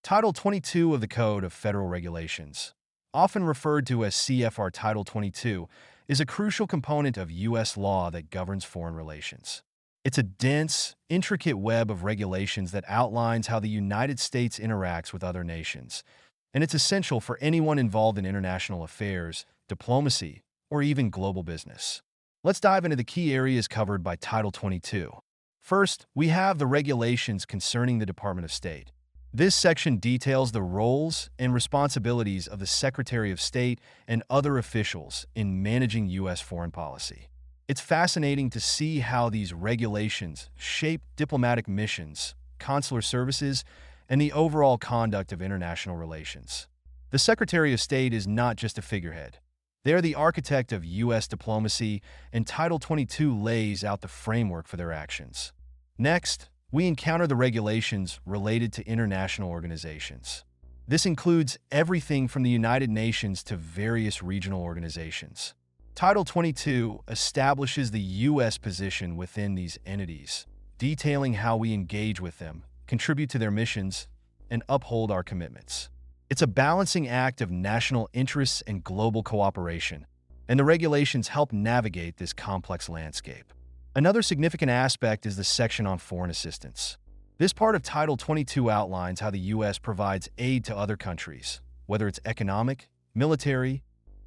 Title 22 of the Code of Federal Regulations, often referred to as CFR Title 22, is a crucial component of U.S. law that governs foreign relations. It's a dense, intricate web of regulations that outlines how the United States interacts with other nations, and it's essential for anyone involved in international affairs, diplomacy, or even global business. Let's dive into the key areas covered by Title 22. First, we have the regulations concerning the Department of State. This section details the roles and responsibilities of the Secretary of State and other officials in managing U.S. foreign policy. It's fascinating to see how these regulations shape diplomatic missions, consular services, and the overall conduct of international relations. The Secretary of State is not just a figurehead. They are the architect of U.S. diplomacy, and Title 22 lays out the framework for their actions. Next, we encounter the regulations related to international organizations. This includes everything from the United Nations to various regional organizations. Title 22 establishes the U.S. position within these entities, detailing how we engage with them, contribute to their missions, and uphold our commitments. It's a balancing act of national interests and global cooperation, and the regulations help navigate this complex landscape. Another significant aspect is the section on foreign assistance. This part of Title 22 outlines how the U.S. provides aid to other countries, whether it's economic, military,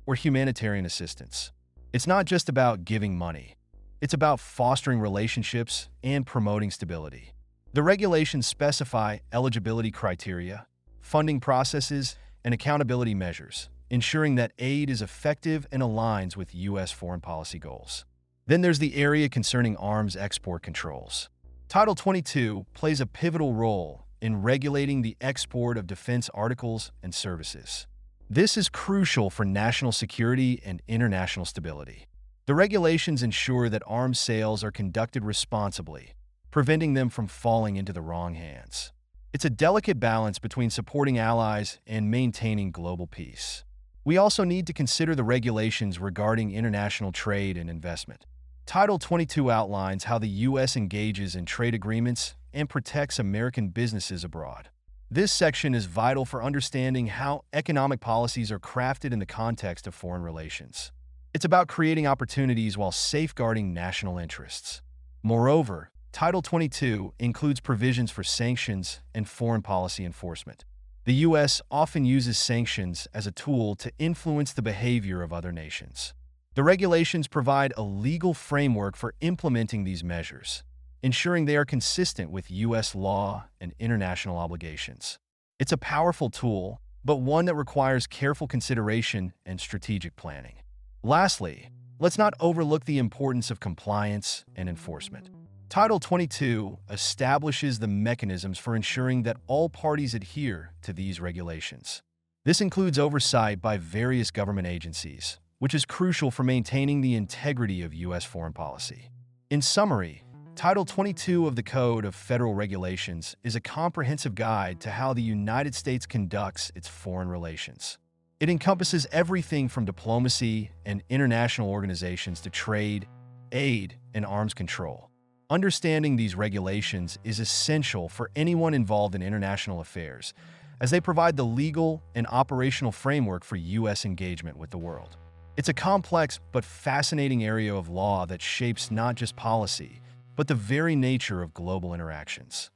or humanitarian assistance. It's not just about giving money. It's about fostering relationships and promoting stability. The regulations specify eligibility criteria, funding processes, and accountability measures, ensuring that aid is effective and aligns with U.S. foreign policy goals. Then there's the area concerning arms export controls. Title 22 plays a pivotal role in regulating the export of defense articles and services. This is crucial for national security and international stability. The regulations ensure that arms sales are conducted responsibly, preventing them from falling into the wrong hands. It's a delicate balance between supporting allies and maintaining global peace. We also need to consider the regulations regarding international trade and investment. Title 22 outlines how the U.S. engages in trade agreements and protects American businesses abroad. This section is vital for understanding how economic policies are crafted in the context of foreign relations. It's about creating opportunities while safeguarding national interests. Moreover, Title 22 includes provisions for sanctions and foreign policy enforcement. The U.S. often uses sanctions as a tool to influence the behavior of other nations. The regulations provide a legal framework for implementing these measures, ensuring they are consistent with U.S. law and international obligations. It's a powerful tool, but one that requires careful consideration and strategic planning. Lastly, let's not overlook the importance of compliance and enforcement. Title 22 establishes the mechanisms for ensuring that all parties adhere to these regulations. This includes oversight by various government agencies, which is crucial for maintaining the integrity of U.S. foreign policy. In summary, Title 22 of the Code of Federal Regulations is a comprehensive guide to how the United States conducts its foreign relations. It encompasses everything from diplomacy and international organizations to trade, aid, and arms control. Understanding these regulations is essential for anyone involved in international affairs, as they provide the legal and operational framework for U.S. engagement with the world. It's a complex but fascinating area of law that shapes not just policy, but the very nature of global interactions.